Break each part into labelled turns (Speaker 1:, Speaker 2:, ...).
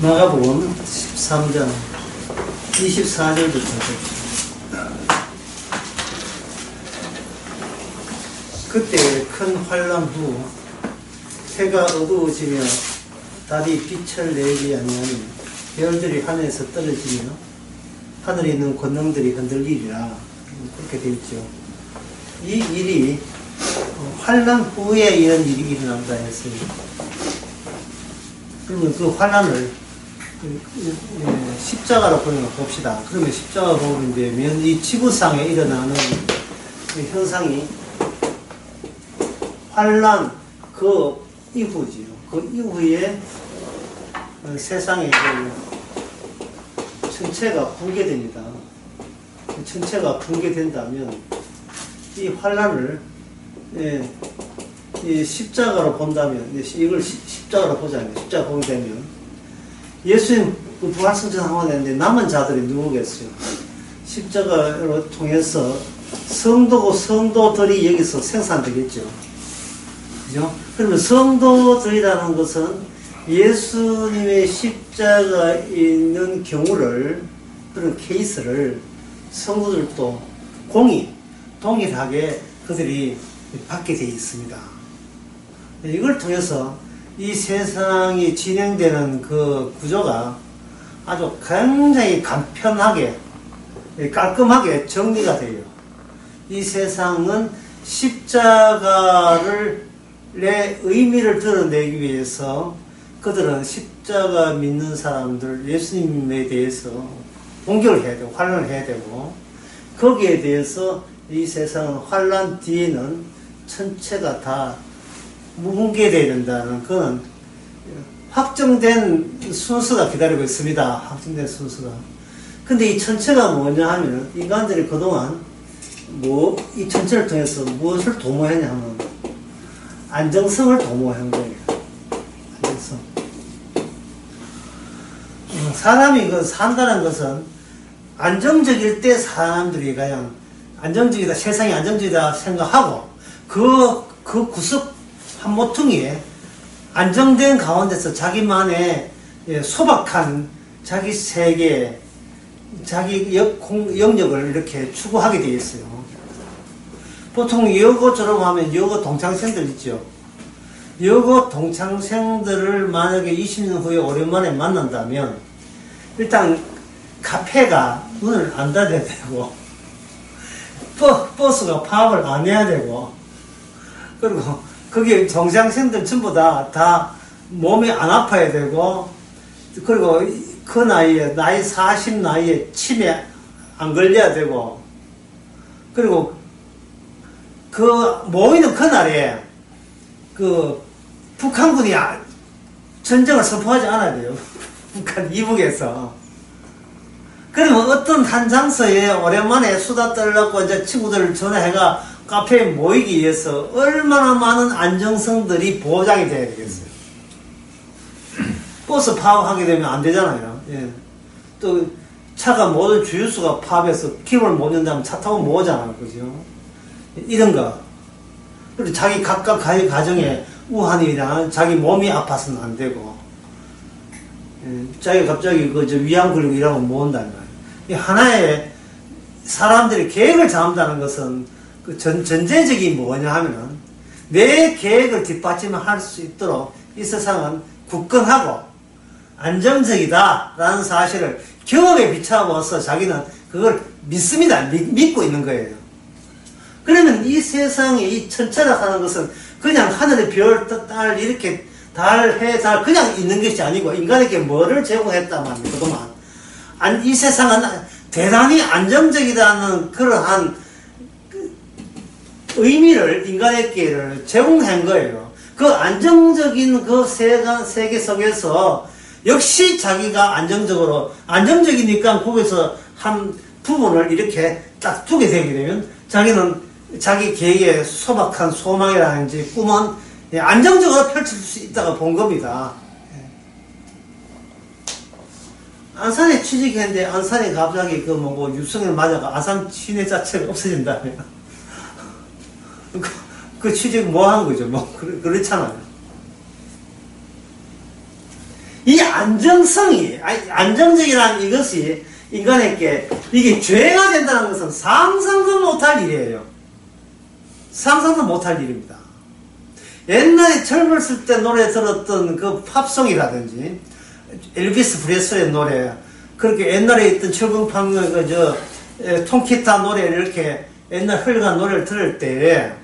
Speaker 1: 마가복음 13장 24절부터 봅시다. 그때 큰 환란 후 해가 어두워지며 달이 빛을 내지 아니하니 별들이 하늘에서 떨어지며 하늘에 있는 권능들이 흔들리리라. 그렇게 되어 있죠. 이 일이 환란 후에 이런 일이 일어난다 했어요. 그러면 그 환란을 십자가로 보는 거 봅시다. 그러면 십자가 보면 되면 이 지구상에 일어나는 현상이 환란 그 이후지요. 그 이후에 세상에 천체가 붕괴됩니다. 천체가 붕괴된다면 이 환란을 이 십자가로 본다면, 이걸 십자가로 보자면, 십자가 보게 되면, 예수님 부활승천하고 되는데 남은 자들이 누구겠어요? 십자가로 통해서 성도고 성도들이 여기서 생산되겠죠. 그죠? 그러면 성도들이라는 것은 예수님의 십자가 있는 경우를, 그런 케이스를 성도들도 동일하게 그들이 받게 되어 있습니다. 이걸 통해서 이 세상이 진행되는 그 구조가 아주 굉장히 간편하게, 깔끔하게 정리가 돼요. 이 세상은 십자가를, 내 의미를 드러내기 위해서 그들은 십자가 믿는 사람들, 예수님에 대해서 공격을 해야 되고, 환란을 해야 되고, 거기에 대해서 이 세상은 환란 뒤에는 천체가 다 붕괴되어야 된다는 그런 확정된 순서가 기다리고 있습니다. 확정된 순서가. 근데 이 천체가 뭐냐 하면 인간들이 그동안 이 천체를 통해서 무엇을 도모했냐 하면 안정성을 도모한 거예요. 안정성. 사람이 산다는 것은 안정적일 때 사람들이 그냥 안정적이다, 세상이 안정적이다 생각하고 그 구석 한 모퉁이에 안정된 가운데서 자기만의 소박한 자기 세계, 자기 영역을 이렇게 추구하게 되어 있어요. 보통 여고 졸업하면 여고 동창생들 있죠. 여고 동창생들을 만약에 20년 후에 오랜만에 만난다면 일단 카페가 문을 안 닫아야 되고 버스가 파업을 안 해야 되고, 그리고 거기 동창생들 전부 다 몸이 안 아파야 되고, 그리고 그 나이 40 나이에 치매 안 걸려야 되고, 그리고 그 모이는 그날에 그 북한군이 전쟁을 선포하지 않아야 돼요. 북한 이북에서. 그러면 어떤 한 장소에 오랜만에 수다 떨려고 이제 친구들을 전화해가 카페에 모이기 위해서 얼마나 많은 안정성들이 보장이 돼야 되겠어요. 버스 파업하게 되면 안 되잖아요. 예. 또 차가 모든 주유소가 파업해서 기름을 못 넣는다면 차 타고 못 오잖아요. 그죠? 이런 거. 그리고 자기 각각 가정에 우한이나 자기 몸이 아파서는 안 되고, 자기가 갑자기 위암 걸리고 이러면 못 온다는 거예요. 하나의 사람들이 계획을 잡는다는 것은 그 전제적인 뭐냐 하면은 내 계획을 뒷받침할 수 있도록 이 세상은 굳건하고 안정적이다 라는 사실을 경험에 비춰봐서 자기는 그걸 믿습니다. 믿고 있는 거예요. 그러면 이 세상에 이 천체라 하는 것은 그냥 하늘의 별, 달 이렇게 달, 해, 달 그냥 있는 것이 아니고 인간에게 뭐를 제공했다만 그동안 이 세상은 대단히 안정적이라는 그러한 의미를 인간에게 제공한 거예요. 그 안정적인 그 세계 속에서 역시 자기가 안정적이니까 거기서 한 부분을 이렇게 딱 두게 되게 되면 자기는 자기 계획의 소박한 소망이라든지 꿈은 안정적으로 펼칠 수 있다고 본 겁니다. 안산에 취직했는데 안산에 갑자기 유성을 맞아가 안산 시내 자체가 없어진다면 그 취직 뭐 한 거죠? 그렇잖아요. 이 안정성이, 안정적이라는 이것이 인간에게 이게 죄가 된다는 것은 상상도 못할 일이에요. 상상도 못할 일입니다. 옛날에 젊었을 때 노래 들었던 그 팝송이라든지 엘비스 프레슬리의 노래, 그렇게 옛날에 있던 철궁팡의 통기타 노래를 이렇게 옛날 흘러간 노래를 들을 때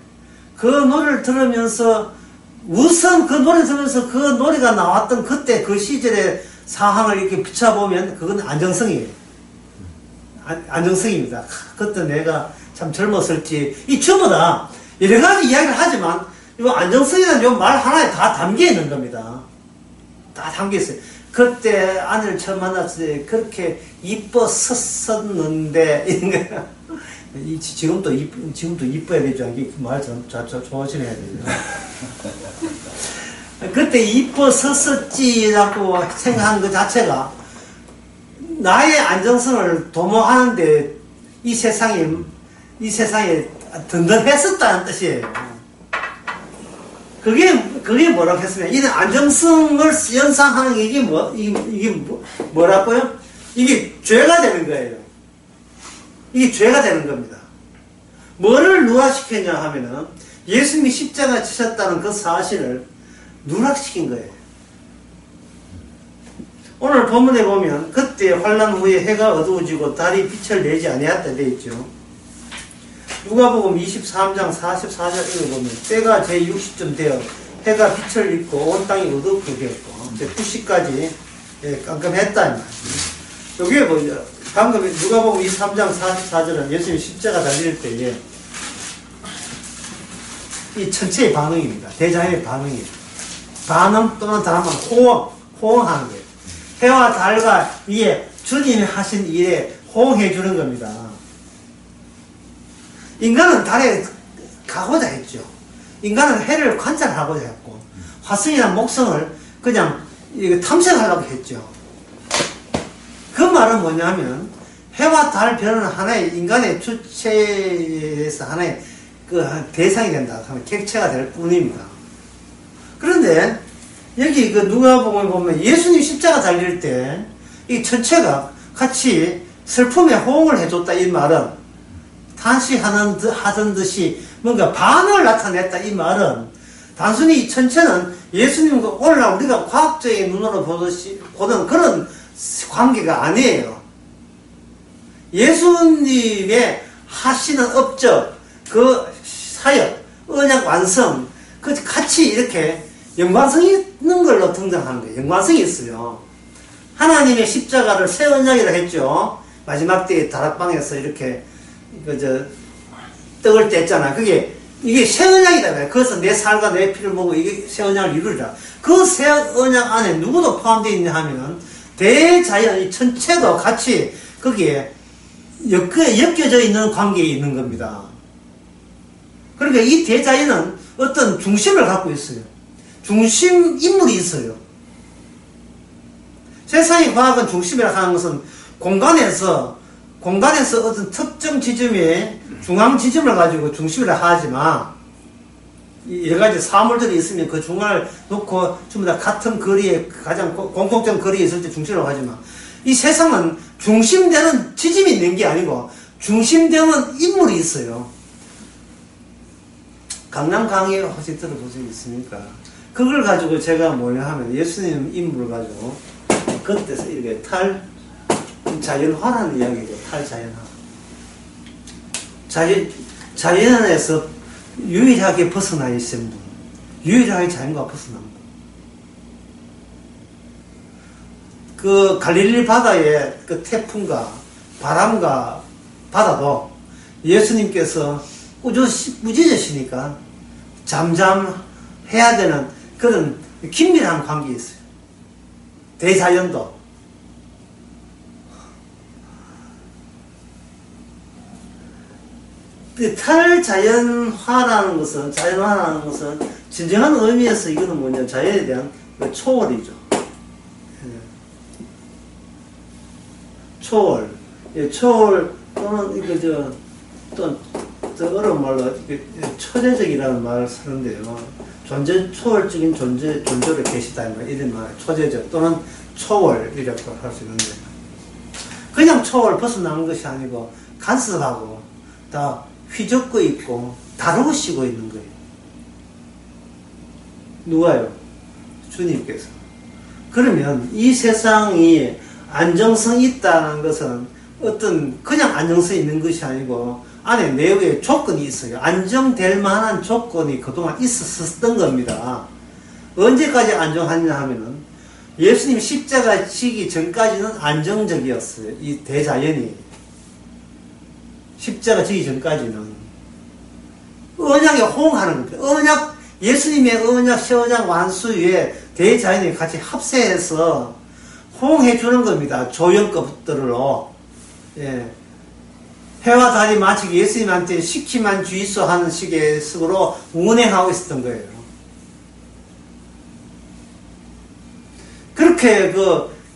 Speaker 1: 그 노래를 들으면서 우선 그 노래 들으면서 그 노래가 나왔던 그때 그 시절의 상황을 이렇게 비춰보면 그건 안정성이에요. 안정성입니다. 그때 내가 참 젊었을지, 이 전부 다 여러 가지 이야기를 하지만 이 안정성이라는 요 말 하나에 다 담겨 있는 겁니다. 다 담겨 있어요. 그때 아내를 처음 만났을 때 그렇게 이뻤었는데 이런 거. 지금도 이뻐야 되죠. 이게 말 좀 조심해야 되죠. 그때 이뻤었지라고 생각한 것 자체가 나의 안정성을 도모하는데 이 세상에 든든했었다는 뜻이에요. 그게 뭐라고 했으면, 이런 안정성을 연상하는 게 이게 뭐라고요? 이게 죄가 되는 거예요. 이게 죄가 되는 겁니다. 뭐를 누락시켰냐 하면은, 예수님이 십자가 지셨다는 그 사실을 누락시킨 거예요. 오늘 본문에 보면, 그때 환난 후에 해가 어두워지고 달이 빛을 내지 아니하였다 되어 있죠. 누가복음 23장 44절 읽어보면, 때가 제60쯤 되어 해가 빛을 입고 온 땅이 어둡게 되었고, 이제 9시까지 깜깜했다. 여기에 뭐죠? 방금 누가복음 23장 44절은 예수님이 십자가 달릴 때에 이 천체의 반응입니다. 대자연의 반응이에요. 반응 또는 다른 말 호응하는 거예요. 해와 달과 위에 주님이 하신 일에 호응해 주는 겁니다. 인간은 달에 가고자 했죠. 인간은 해를 관찰하고자 했고, 화성이나 목성을 그냥 탐색하려고 했죠. 그 말은 뭐냐면, 해와 달 별은 하나의 인간의 주체에서 하나의 그 대상이 된다 하면 객체가 될 뿐입니다. 그런데 여기 그 누가복음에 보면 예수님 십자가 달릴 때 이 전체가 같이 슬픔에 호응을 해줬다 이 말은, 하던 듯이 뭔가 반응을 나타냈다 이 말은, 단순히 이 천체는 예수님과 오늘날 우리가 과학적인 눈으로 보는 그런 관계가 아니에요. 예수님의 하시는 업적, 그 사역, 언약 완성, 그 같이 이렇게 연관성이 있는 걸로 등장하는 거예요. 연관성이 있어요. 하나님의 십자가를 새 언약이라 했죠. 마지막 때에 다락방에서 이렇게 떡을 뗐잖아. 이게 새 언약이다. 그래서 내 살과 내 피를 먹고 이게 새 언약을 이루리라. 그 새 언약 안에 누구도 포함되어 있냐 하면 대자연, 이 전체도 같이 거기에 엮여져 있는 관계에 있는 겁니다. 그러니까 이 대자연은 어떤 중심을 갖고 있어요. 중심 인물이 있어요. 세상의 과학은 중심이라고 하는 것은 공간에서 어떤 특정 지점에 중앙 지점을 가지고 중심이라 하지만, 여러 가지 사물들이 있으면 그 중앙을 놓고 전부 다 같은 거리에, 가장 공통점 거리에 있을 때 중심이라고 하지만, 이 세상은 중심되는 지점이 있는 게 아니고 중심되는 인물이 있어요. 강남강의 혹시 들어본 적 있습니까? 그걸 가지고 제가 뭐냐 하면 예수님 인물을 가지고 그때서 이렇게 탈자연화라는 이야기죠. 탈자연화. 자연에서 유일하게 벗어나 있는 분. 유일하게 자연과 벗어난 분. 그 갈릴리 바다의 그 태풍과 바람과 바다도 예수님께서 꾸짖으시니까 잠잠해야 되는 그런 긴밀한 관계가 있어요. 대자연도. 탈자연화라는 것은, 진정한 의미에서 이거는 뭐냐, 자연에 대한 초월이죠. 초월 또는 또 어려운 말로 초재적이라는 말을 쓰는데요. 초월적인 존재로 계시다 이런 말, 초재적 또는 초월이라고 할 수 있는 거예요. 그냥 초월 벗어나는 것이 아니고 간섭하고 다 휘젓고 있고 다루고 쉬고 있는 거예요. 누가요? 주님께서. 그러면 이 세상이 안정성이 있다는 것은 어떤 그냥 안정성이 있는 것이 아니고 안에 내부에 조건이 있어요. 안정될 만한 조건이 그동안 있었던 겁니다. 언제까지 안정하냐 하면은 예수님이 십자가 지기 전까지는 안정적이었어요. 이 대자연이. 십자가 지기 전까지는. 언약에 호응하는 겁니다. 언약, 예수님의 언약, 시언약 완수 위에 대자연이 같이 합세해서 호응해 주는 겁니다. 조연급들로. 예. 해와 달이 마치 예수님한테 시키만 주이소 하는 식으로 운행하고 있었던 거예요. 그렇게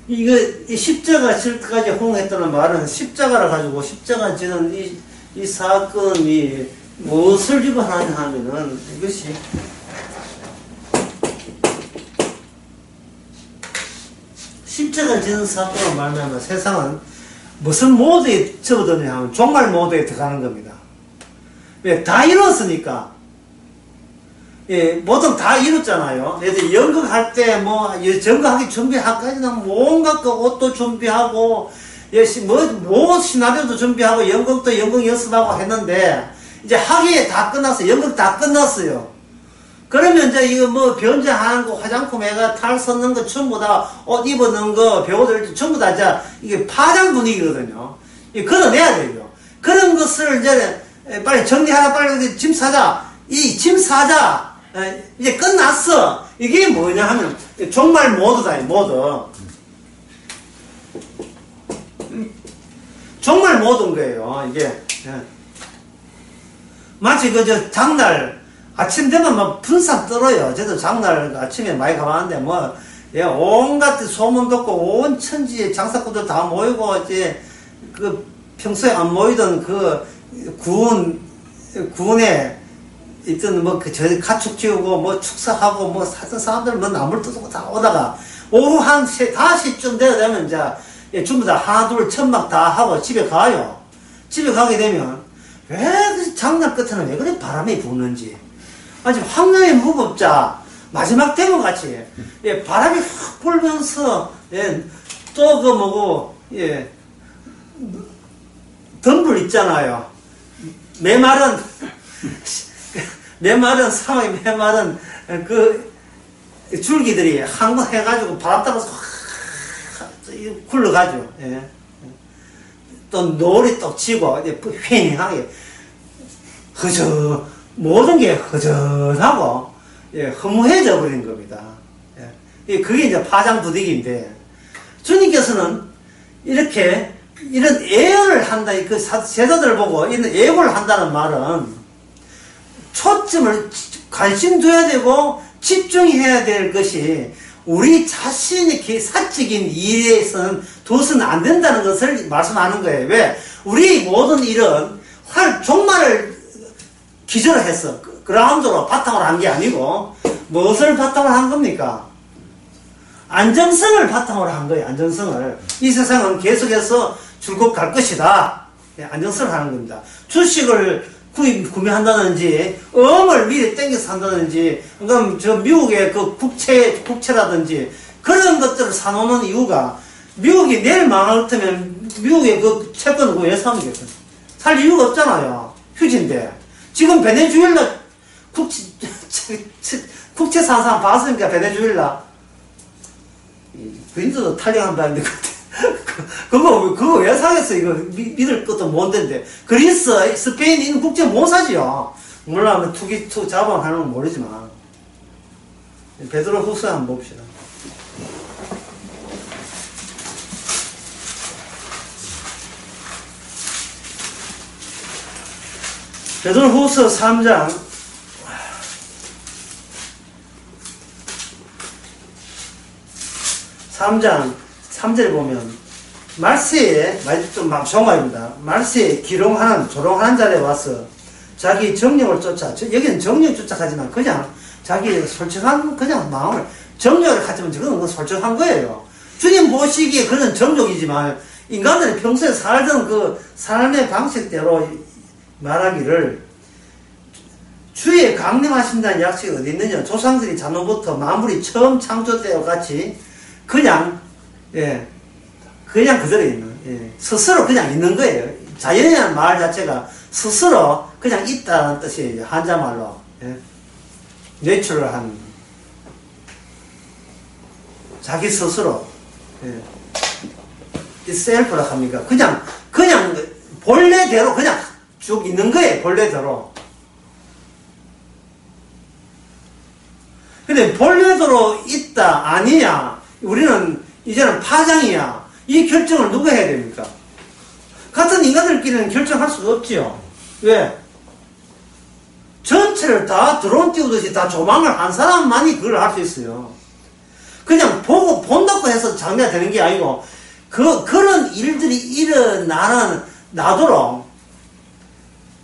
Speaker 1: 이 십자가 질 때까지 호응했다는 말은 십자가를 가지고 십자가 지는 이 사건이 무엇을 위반하냐 하면은 이것이 십자가 지는 사건을 말하면 세상은 무슨 모드에 접어드냐 하면 종말 모드에 들어가는 겁니다. 왜? 다 이뤘으니까. 예, 뭐든 다 이뤘잖아요. 예를 연극할 때 연극하기 준비하기까지는 온갖 거 옷도 준비하고, 시나리오도 준비하고, 연극도 연극 연습하고 했는데, 이제 하기에 다 끝났어요. 연극 다 끝났어요. 그러면 이제 이거 변장하는 거, 화장품 애가 탈 섰는 거, 전부 다 옷 입었는 거, 배우들 전부 다 이제 이게 파장 분위기거든요. 걷어내야 돼요. 그런 것을 이제 빨리 정리하라, 빨리 짐 사자. 이 짐 사자. 이제 끝났어. 이게 뭐냐 하면 종말 모드다, 모드. 종말 모드인 거예요, 이게. 마치 장날, 아침 되면 막 분산 떨어요. 저도 장날 아침에 많이 가봤는데, 온갖 소문 듣고 온 천지의 장사꾼들 다 모이고, 이제, 평소에 안 모이던 구운에 있던 가축 키우고, 축사하고, 하던 사람들 나물 뜯고 다 오다가, 오후 한 5시쯤 되면 이제, 전부 다 하나, 둘, 천막 다 하고 집에 가요. 집에 가게 되면, 왜 장날 끝에는 왜 그래 바람이 부는지. 아직 황량의 무법자, 마지막 대목 같이, 바람이 확 불면서, 또 덤불 있잖아요. 메마른 사막의 메마른 줄기들이 한 번 해가지고 바람 따라서 확 굴러가죠. 예. 또 노을이 또 지고, 휑하게, 모든 게 허전하고, 허무해져 버린 겁니다. 예. 그게 이제 파장 부득인데, 주님께서는 이렇게, 이런 예언을 한다, 제자들을 보고 이런 예고를 한다는 말은, 초점을 관심 둬야 되고, 집중해야 될 것이, 우리 자신의 사적인 일에서는 둬서는 안 된다는 것을 말씀하는 거예요. 왜? 우리 모든 일은 종말을 기저로 했어. 그라운드로 바탕으로 한 게 아니고, 무엇을 바탕으로 한 겁니까? 안정성을 바탕으로 한 거예요. 안정성을. 이 세상은 계속해서 줄곧 갈 것이다. 안정성을 하는 겁니다. 주식을 구매한다든지, 엄을 미리 땡겨서 한다든지, 그럼 미국의 국채라든지, 그런 것들을 사놓는 이유가, 미국이 내일 망할 때면, 미국의 채권을 왜 사는겠어요? 살 이유가 없잖아요. 휴지인데. 지금 베네수엘라 국채 산 사람 봤으니까, 베네수엘라. 그인도도 탈령한 바인데, 그거 왜 사겠어? 이거 믿을 것도 못 된데. 그리스, 스페인, 이는 국제 못 사지요. 물론, 투기 자본하는 건 모르지만. 베드로 후서 한번 봅시다. 베드로 후서 3장. 3장 3절에 보면 말세에 좀 정말입니다. 말세에 조롱하는 자리에 와서 자기 정령을 쫓아, 여기는 정령 쫓아가지만 그냥 자기 솔직한 그냥 마음을 정령을 가지면 그건 솔직한 거예요. 주님 보시기에 그는 정욕이지만 인간들이 평소에 살던 그 삶의 방식대로 말하기를 주의 강림하신다는 약속이 어디 있느냐. 조상들이 자노부터 만물이 처음 창조되어 같이 그냥 그냥 그대로 있는, 스스로 그냥 있는 거예요. 자연이라는 말 자체가 스스로 그냥 있다는 뜻이에요. 한자말로. 내추럴한 자기 스스로 itself라 합니까? 그냥 본래대로 그냥 쭉 있는 거예요. 본래대로. 근데 본래대로 있다 아니냐, 우리는 이제는 파장이야, 이 결정을 누가 해야 됩니까? 같은 인간들끼리는 결정할 수가 없지요. 왜? 전체를 다 드론 띄우듯이 다 조망을 한 사람만이 그걸 할 수 있어요. 그냥 보고 본다고 해서 장래가 되는 게 아니고, 그런 일들이 나도록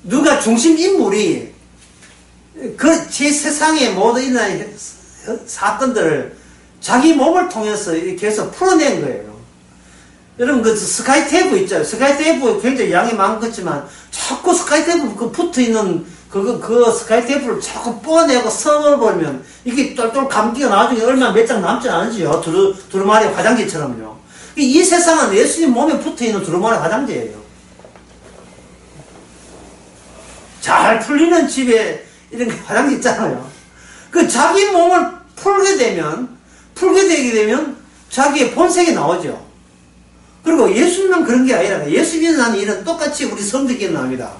Speaker 1: 누가 중심 인물이 제 세상에 모든 일어나는 사건들을 자기 몸을 통해서 이렇게 해서 풀어낸 거예요. 여러분, 그 스카이테이프 있죠? 스카이테이프 굉장히 양이 많겠지만, 자꾸 스카이테이프 그 붙어 있는 그 스카이테이프를 자꾸 뻗어내고 썰어버리면, 이게 똘똘 감기가 나중에 얼마 몇 장 남지 않으지요? 두루마리 화장지처럼요. 이 세상은 예수님 몸에 붙어 있는 두루마리 화장지예요. 잘 풀리는 집에 이런 화장지 있잖아요. 그 자기 몸을 풀게 되게 되면 자기의 본색이 나오죠. 그리고 예수님은 그런 게 아니라 예수 믿는 일은 똑같이 우리 성도끼리 나옵니다.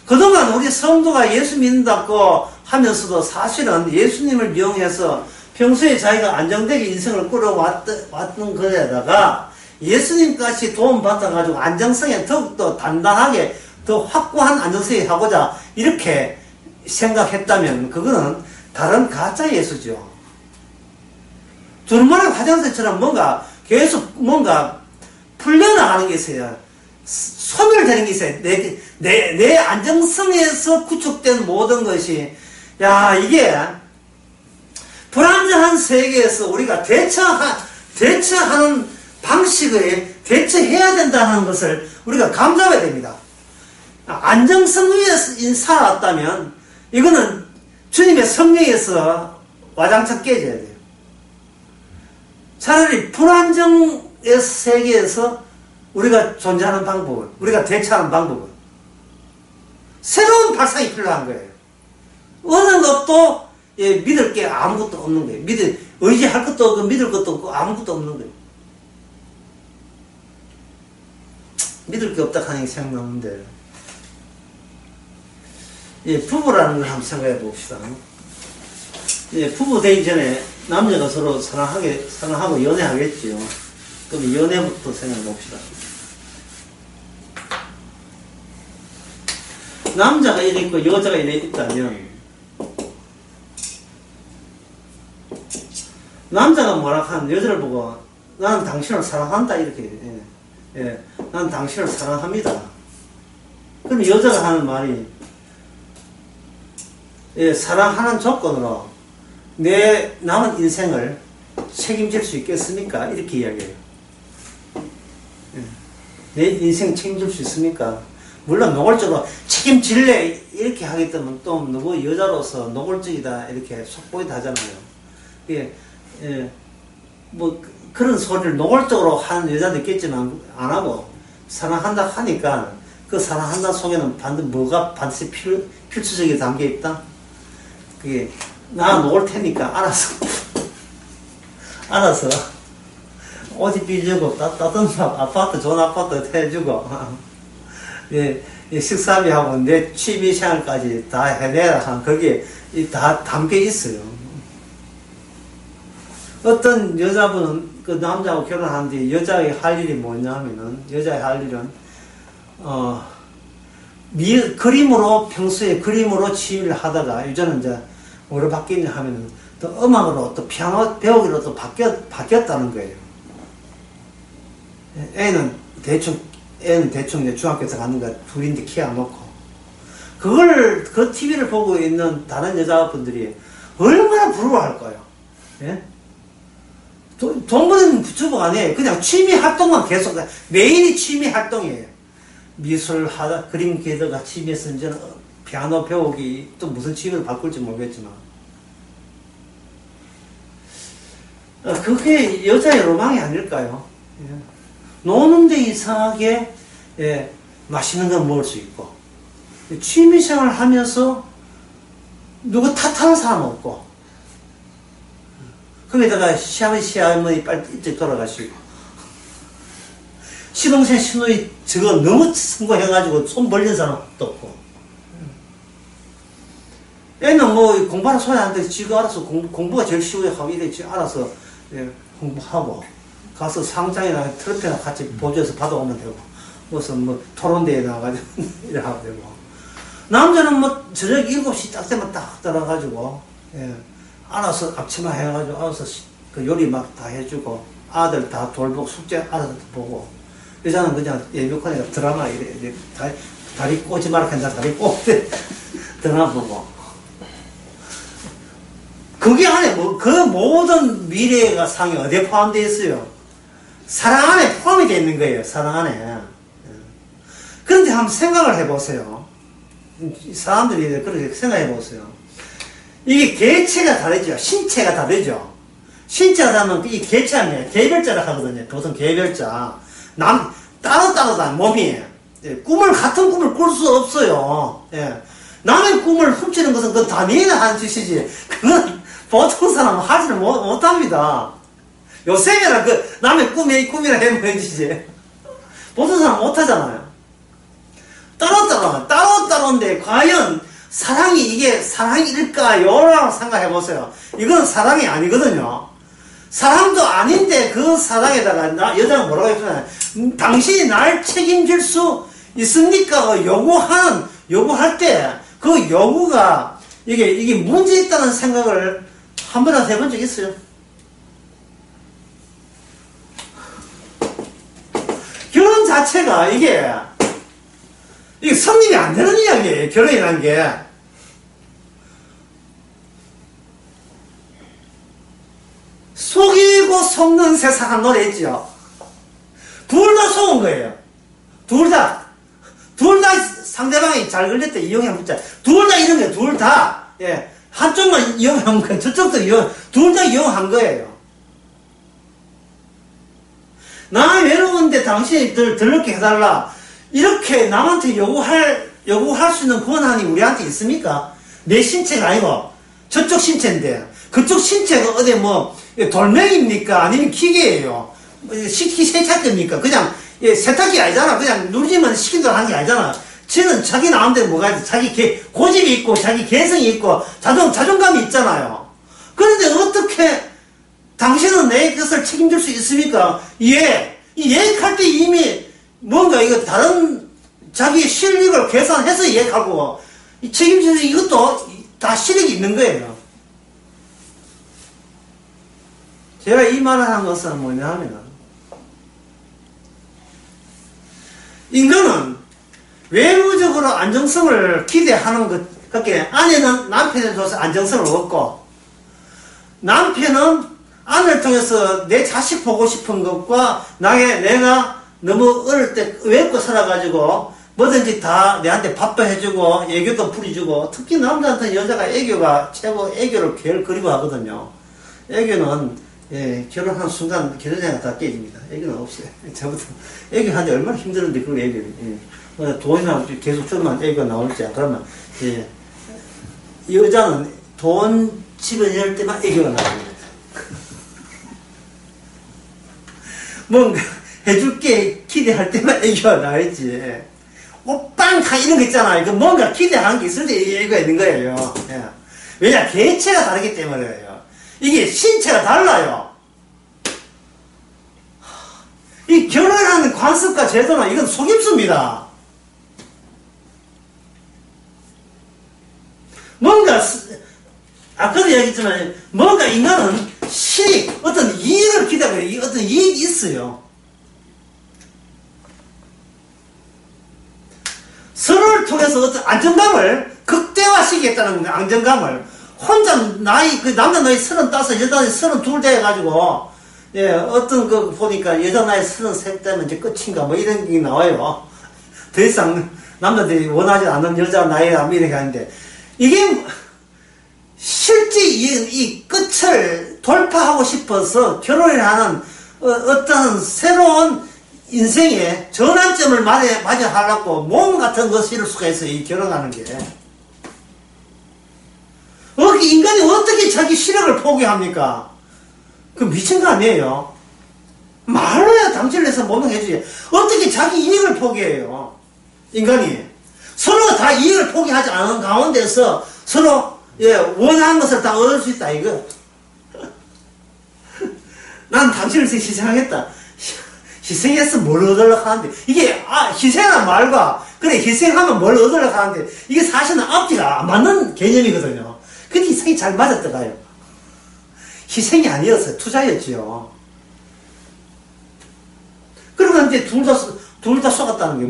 Speaker 1: 그동안 우리 성도가 예수 믿는다고 하면서도 사실은 예수님을 이용해서 평소에 자기가 안정되게 인생을 끌어왔던 거에다가 예수님같이 도움받아가지고 안정성에 더욱더 단단하게 더 확고한 안정성이 하고자 이렇게 생각했다면 그거는 다른 가짜 예수죠. 두루마리 화장실처럼 뭔가 계속 뭔가 풀려나가는 게 있어요. 소멸되는 게 있어요. 내 안정성에서 구축된 모든 것이, 야, 이게 불안정한 세계에서 우리가 대처하는 방식에 대처해야 된다는 것을 우리가 감잡아야 됩니다. 안정성 위에 살았다면 이거는 주님의 성령에서 와장창 깨져야 돼요. 차라리 불안정의 세계에서 우리가 존재하는 방법은, 우리가 대처하는 방법은 새로운 발상이 필요한 거예요. 어느 것도 믿을 게 아무것도 없는 거예요. 의지할 것도 없고 믿을 것도 없고 아무것도 없는 거예요. 믿을 게 없다 하는 게 생각나는데, 부부라는 걸 한번 생각해 봅시다. 부부 되기 전에 남녀가 서로 사랑하고 연애하겠지요. 그럼 연애부터 생각해 봅시다. 남자가 이래 있고 여자가 이래 있다면 남자가 뭐라 하는 여자를 보고 나는 당신을 사랑한다 이렇게 나는 당신을 사랑합니다. 그럼 여자가 하는 말이 사랑하는 조건으로 내 남은 인생을 책임질 수 있겠습니까? 이렇게 이야기해요. 내 인생 책임질 수 있습니까? 물론 노골적으로 책임질래 이렇게 하겠다면 또 누구 여자로서 노골적이다 이렇게 속보이다 하잖아요. 뭐 그런 소리를 노골적으로 하는 여자도 있겠지만 안 하고 사랑한다 하니까 그 사랑한다 속에는 반드시 필수적인 담겨 있다. 그게 나 놓을 테니까 알아서 옷 빌려주고 따뜻한 아파트 좋은 아파트 해주고 식사비하고 내 취미생활까지 다 해내라 한 거기에 다 담겨 있어요. 어떤 여자분은 그 남자하고 결혼한 뒤 여자의 할 일이 뭐냐면은 여자의 할 일은 평소에 그림으로 취미를 하다가 요즘은 이제 뭐로 바뀌냐 하면은 또 음악으로 또 피아노 배우기로 또 바뀌었다는 거예요. 애는 대충 이제 중학교 들어가는 거 둘인데 키 안 놓고 그 TV를 보고 있는 다른 여자분들이 얼마나 부러워할 거예요. 예? 돈 버는 주부가 아니에요. 그냥 취미 활동만 계속, 매일이 취미 활동이에요. 미술 하다, 그림 그리다가 취미에서 이제는 피아노 배우기, 또 무슨 취미를 바꿀지 모르겠지만. 그게 여자의 로망이 아닐까요? 예. 노는데 이상하게, 예, 맛있는 건 먹을 수 있고, 취미생활 하면서 누구 탓하는 사람 없고, 거기다가 시어머니 빨리 일찍 돌아가시고, 시동생 시누이 저거 너무 성공해가지고 손 벌린 사람도 없고, 애는 뭐 공부하는 소리 안 듣고 지가 알아서 공부가 제일 쉬워요 하고 이래 알아서, 예, 공부하고 가서 상장이나 트로피나 같이 보조해서 받아오면 되고, 무슨 뭐 토론대회 나와가지고 이래 하면 되고, 남자는 뭐 저녁 7시 딱 되면 딱 들어가지고, 예, 알아서 앞치마 해가지고 알아서 그 요리 막 다 해주고, 아들 다 돌보고 숙제 알아서 보고, 여자는 그냥 예비콘에 드라마 이래 다리 꼬지 말라 한다 다리 꼬지 드라마 보고, 그게 안에 그 모든 미래가 상이 어디에 포함되어 있어요? 사랑 안에 포함이 되어 있는 거예요. 사랑 안에. 그런데 한번 생각을 해보세요. 사람들이 그렇게 생각해 보세요. 이게 개체가 다르죠. 신체가 다르죠. 신체가 다르면 이 개체는 개별자라 하거든요. 보통 개별자. 따로따로다, 몸이. 예, 같은 꿈을 꿀 수 없어요. 예. 남의 꿈을 훔치는 것은 그건 다 니나 하는 짓이지. 그건 보통 사람은 하지를 못합니다. 요새는 남의 꿈이라 해보이지. 보통 사람은 못하잖아요. 따로따로인데, 과연 이게 사랑일까요? 라고 생각해보세요. 이건 사랑이 아니거든요. 사랑도 아닌데 그 사랑에다가 여자가 뭐라고 했잖아요. 당신이 날 책임질 수 있습니까? 요구할 때 그 요구가 이게 문제 있다는 생각을 한 번이라도 해본 적 있어요? 결혼 자체가 이게 성립이 안 되는 이야기예요. 결혼이라는 게. 속이고 속는 세상 한 노래 있죠. 둘 다 속은 거예요. 둘 다 상대방이 잘 걸릴 때 이용해 붙자. 둘 다 이런 거예요. 둘 다. 예. 한쪽만 이용한 거예요. 저쪽도 둘 다 이용한 거예요. 나 외로운데 당신이 덜럽게 해달라. 이렇게 남한테 요구할 수 있는 권한이 우리한테 있습니까? 내 신체가 아니고 저쪽 신체인데, 그쪽 신체가 어디 돌멩이입니까? 아니면 기계예요? 세탁기입니까? 그냥 세탁기 아니잖아. 그냥 누르지만 시킨 대로 하는 게 아니잖아. 쟤는 자기 나름대로 뭐가 있지? 자기 고집이 있고 자기 개성이 있고 자존감이 있잖아요. 그런데 어떻게 당신은 내 것을 책임질 수 있습니까? 얘기할 때 이미 뭔가 이거 다른 자기 실력을 계산해서 얘기하고 책임지는 이것도 다 실력이 있는 거예요. 제가 이 말을 한 것은 뭐냐 하면, 인간은 외부적으로 안정성을 기대하는 것 같긴 해. 아내는 남편에 줘서 안정성을 얻고, 남편은 아내를 통해서 내 자식 보고 싶은 것과 내가 너무 어릴 때 외롭고 살아가지고 뭐든지 다 내한테 밥도 해주고 애교도 부려주고, 특히 남자한테는 여자가 애교가 최고, 애교를 제일 그리워하거든요. 애교는 결혼한 순간 결혼생활 다 깨집니다. 애교는 없어요. 저부터 애교하는데 얼마나 힘들은데 그걸 애교를. 돈이나 계속 주면 애교가 나올지. 그러면 여자는 돈 집어넣을 때만 애교가 나옵니다. 뭔가 해줄게 기대할 때만 애교가 나오지. 오빵카 이런 거 있잖아요. 뭔가 기대하는 게 있을 때 애교가 있는 거예요. 왜냐, 개체가 다르기 때문에요. 이게 신체가 달라요. 이 결혼하는 관습과 제도는 이건 속임수입니다. 뭔가 아까도 얘기했지만 뭔가 인간은 어떤 이익을 기대하고 어떤 이익이 있어요. 서로를 통해서 어떤 안정감을 극대화시키겠다는 거예요. 안정감을. 혼자 남자 나이 35, 여자 나이 32 돼가지고 예, 어떤 거 보니까 여자 나이 33 되면 이제 끝인가 뭐 이런 게 나와요. 더 이상 남자들이 원하지 않는 여자 나이라 뭐 이렇게 하는데, 이게 실제 이 끝을 돌파하고 싶어서 결혼을 하는 어떤 새로운 인생의 전환점을 맞이하려고 몸 같은 거 실을 수가 있어요. 이 결혼하는 게. 인간이 어떻게 자기 시력을 포기합니까? 그 미친 거 아니에요? 말로야 당진을 해서 모명해주지. 어떻게 자기 이익을 포기해요? 인간이. 서로 다 이익을 포기하지 않은 가운데서 서로, 예, 원하는 것을 다 얻을 수 있다, 이거. 난 당신을 희생하겠다. 희생해서 뭘 얻으려고 하는데, 이게, 희생한 말과, 그래, 희생하면 뭘 얻으려고 하는데, 이게 사실은 앞뒤가 안 맞는 개념이거든요. 근데 희생이 잘 맞았더가요. 희생이 아니었어요. 투자였지요. 그러면 이제 둘 다 속았다는 게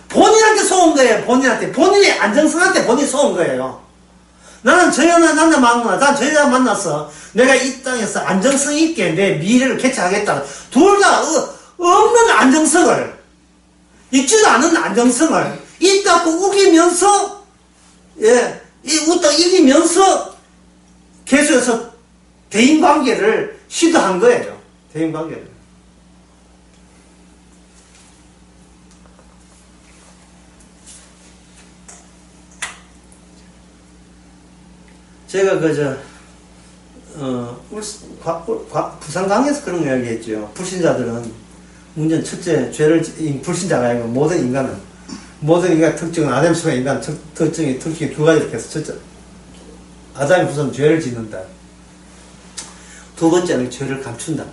Speaker 1: 본인한테 속은 거예요. 본인의 안정성한테 본인이 속은 거예요. 나는 저 남자 만나, 난 저 여자 만났어. 내가 이 땅에서 안정성 있게 내 미래를 개척하겠다. 둘 다 없는 안정성을, 있지도 않은 안정성을 있다고 우기면서, 예, 웃다 이기면서 계속해서 대인관계를 시도한 거예요. 대인관계를. 제가 부산강에서 그런 거 이야기했죠. 불신자들은 문제는 첫째, 불신자가 아니고 모든 인간 특징은 아담스가 인간 특징이 두 가지 이렇게 해서 첫째, 아담이 우선 죄를 짓는다. 두 번째는 죄를 감춘다.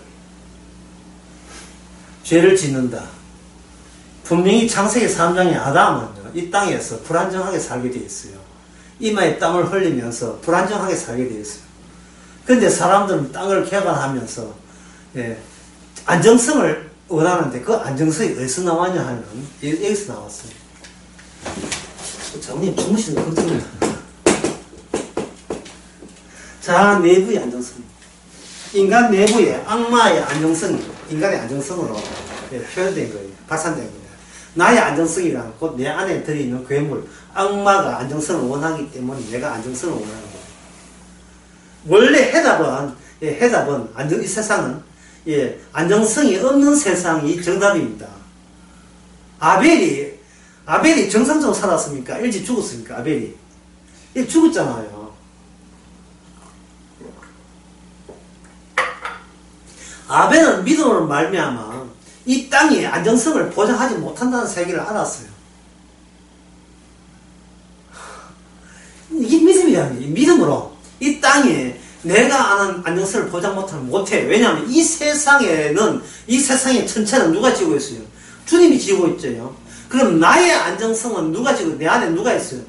Speaker 1: 죄를 짓는다. 분명히 창세기 3장의 아담은요, 이 땅에서 불안정하게 살게 되어 있어요. 이마에 땀을 흘리면서 불안정하게 살게 되어 있어요. 근데 사람들은 땅을 개발하면서, 예, 안정성을 원하는데 그 안정성이 어디서 나왔냐 하면 여기서 나왔어요. 장님 주무시는 거 걱정이다. 자, 내부의 안정성. 인간 내부의 악마의 안정성이 인간의 안정성으로, 예, 표현된 거예요. 발산된 거예요. 나의 안정성이란 곧 내 안에 들어있는 괴물, 악마가 안정성을 원하기 때문에 내가 안정성을 원하는 거예요. 원래 해답은 이 세상은, 예, 안정성이 없는 세상이 정답입니다. 아벨이 정상적으로 살았습니까? 일찍 죽었습니까? 아벨이 죽었잖아요. 아벨은 믿음으로 말미암아 이 땅이 안정성을 보장하지 못한다는 세계를 알았어요. 이게 믿음이야. 믿음으로 이 땅에 내가 아는 안정성을 보장 못해. 왜냐하면 이 세상의 전체는 누가 지고 있어요? 주님이 지고 있죠. 그럼 나의 안정성은 누가 지고, 내 안에 누가 있어요?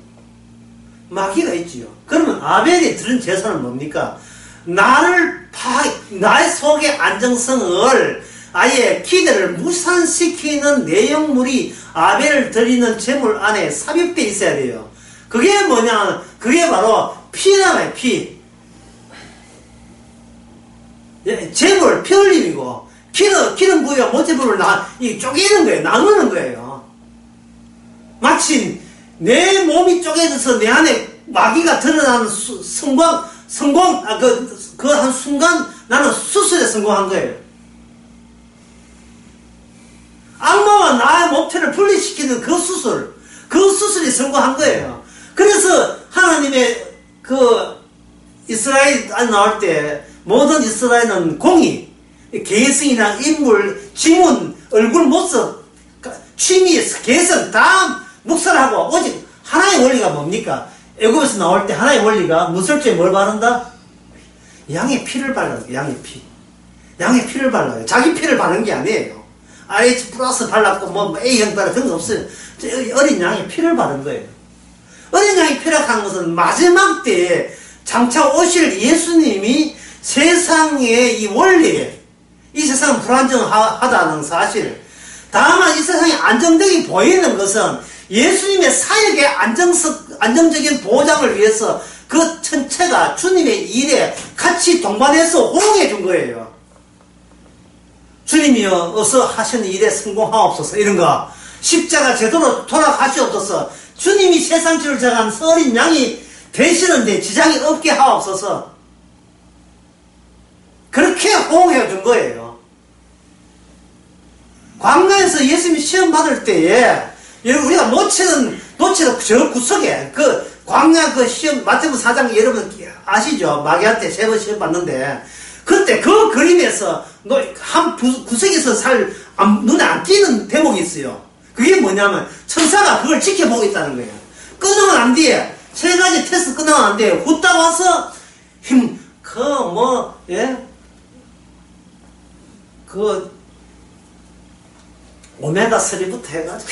Speaker 1: 마귀가 있지요. 그러면 아벨이 들은 제사는 뭡니까? 나의 속의 안정성을 아예 기대를 무산시키는 내용물이 아벨을 드리는 제물 안에 삽입되어 있어야 돼요. 그게 뭐냐? 그게 바로 피잖아요, 피. 제물, 피 흘림이고, 기름 부위와 모체 부위를 쪼개는 거예요. 나누는 거예요. 마치 내 몸이 쪼개져서 내 안에 마귀가 드러나는 그 한 순간 나는 수술에 성공한 거예요. 악마와 나의 몸체를 분리시키는 그 수술이 성공한 거예요. 그래서 하나님의 이스라엘 나올 때 모든 이스라엘은 공의, 개성이나 인물, 지문, 얼굴 모습, 취미, 개성 다 묵살하고 오직 하나의 원리가 뭡니까? 애굽에서 나올 때 하나의 원리가 무설주에 뭘 바른다? 양의 피를 발라요. 양의 피를 발라요. 자기 피를 바른 게 아니에요. RH 플러스 발랐고 A형 발라 그런 거 없어요. 어린 양의 피를 바른 거예요. 어린 양의 피라고 하는 것은 마지막 때에 장차 오실 예수님이 세상의 이 원리에, 이 세상은 불안정하다는 사실, 다만 이 세상이 안정적이 보이는 것은 예수님의 사역의 안정적인 보장을 위해서 그 전체가 주님의 일에 같이 동반해서 호응해 준 거예요. 주님이여 어서 하시는 일에 성공하옵소서 이런 거. 십자가 제대로 돌아가시옵소서. 주님이 세상 죄를 져간 어린 양이 되시는데 지장이 없게 하옵소서. 그렇게 호응해 준 거예요. 광야에서 예수님이 시험 받을 때에 우리가 놓치는 저 구석에 그 광야 그 시험 마태복음 4장 여러분 아시죠? 마귀한테 3번 시험 받는데 그때 그 그림에서 한 구석에서 눈에 안 띄는 대목이 있어요. 그게 뭐냐면 천사가 그걸 지켜보고 있다는 거예요. 끊으면 안 돼. 3가지 테스트 끊으면 안 돼. 후딱 와서 오메가3부터 해가지고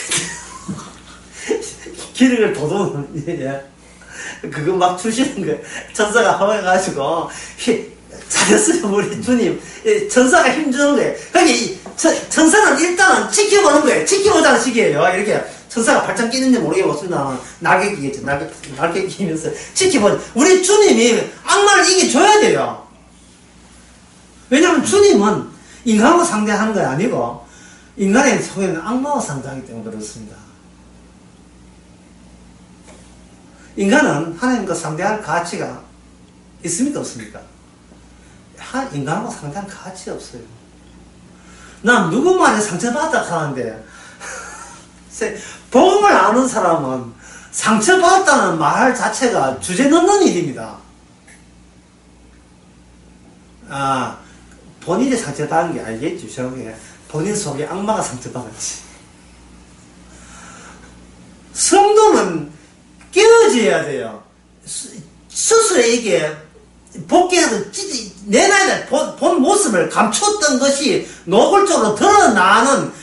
Speaker 1: 기력을 돋우는 그거 막 주시는 거예요. 천사가 허해가지고 잘했어요 우리 주님. 천사가 힘주는 거예요. 그러니까 천사는 일단은 지켜보는 거예요. 지켜보자는 식이에요. 이렇게 천사가 발장 끼는지 모르겠습니다. 날개 끼겠죠. 날개 끼면서 지켜보자. 우리 주님이 악마를 이겨줘야 돼요. 왜냐하면 주님은 인간과 상대하는 거 아니고 인간의 속에는 악마와 상대하기 때문에 그렇습니다. 인간은 하나님과 상대할 가치가 있습니까 없습니까? 인간하고 상대할 가치 없어요. 난 누구 말에 상처받았다 하는데 복음을 아는 사람은 상처받았다는 말 자체가 주제 넘는 일입니다. 본인이 상처받은 게 알겠죠. 저게 본인 속에 악마가 상처받았지. 성도는 깨어져야 돼요. 스스로에게 복귀해서 내 나이에 본 모습을 감췄던 것이 노골적으로 드러나는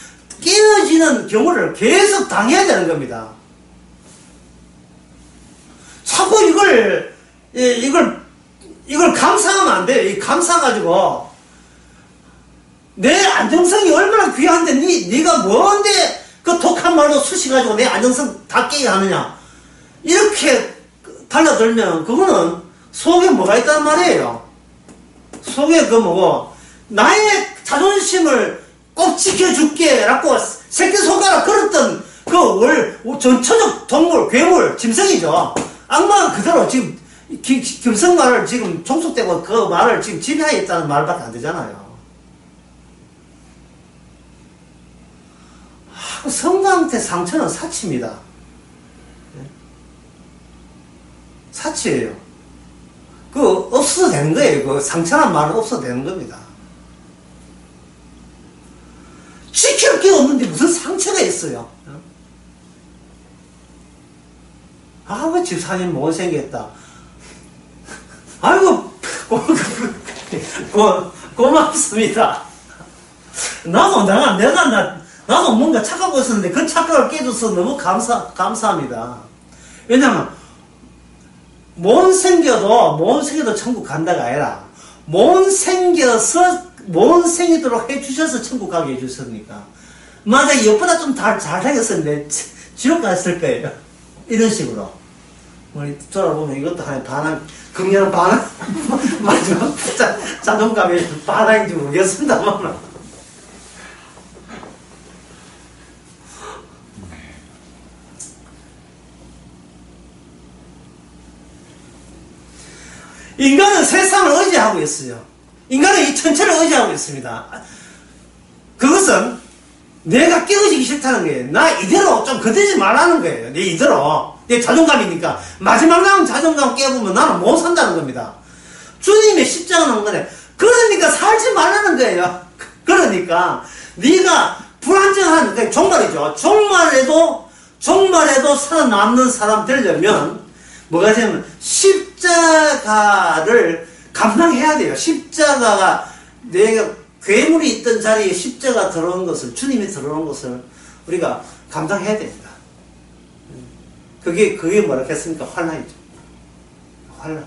Speaker 1: 깨어지는 경우를 계속 당해야 되는 겁니다. 자꾸 이걸 감상하면 안 돼요. 이 감상가지고 내 안정성이 얼마나 귀한데 네가 뭔데 그 독한 말로 쑤시가지고 내 안정성 다 깨게 하느냐. 이렇게 달라들면 그거는 속에 뭐가 있단 말이에요. 속에 나의 자존심을 꼭 지켜줄게 라고 새끼손가락 걸었던 전처적 동물, 괴물, 짐승이죠. 악마는 그대로 지금 김성말을 지금 종속되고 그 말을 지금 지배하에 있다는 말밖에 안 되잖아요. 성도한테 상처는 사치입니다. 사치예요. 없어도 되는 거예요. 상처란 말은 없어도 되는 겁니다. 지킬 게 없는데 무슨 상처가 있어요. 왜 집사님 못생겼다. 아이고, 고맙습니다. 나도 뭔가 착각하고 있었는데 그 착각을 깨줘서 너무 감사합니다. 왜냐면, 못생겨도 천국 간다가 아니라, 못생기도록 해주셔서 천국 가게 해주셨으니까. 만약에 옆보다 좀 잘생겼었는데, 지옥 갔을 거예요. 이런 식으로. 우리 돌아보면 이것도 하나의 반항, 극렬한 반항, 마지막 자존감의 반항인지 모르겠습니다만. 인간은 세상을 의지하고 있어요. 인간은 이 천체를 의지하고 있습니다. 그것은 내가 깨어지기 싫다는 거예요. 나 이대로 좀 건드리지 말라는 거예요. 내 이대로. 내 자존감이니까. 마지막 남은 자존감 깨보면 나는 못 산다는 겁니다. 주님의 십자가 놓은 거네. 그러니까 살지 말라는 거예요. 그러니까 네가 불안정한 종말이죠. 종말에도 살아남는 사람 되려면 뭐가 되면 십자가를 감당해야 돼요. 십자가가 내가 괴물이 있던 자리에 십자가 들어온 것을, 주님이 들어온 것을 우리가 감당해야 됩니다. 그게 뭐라 했습니까? 환난이죠. 환난.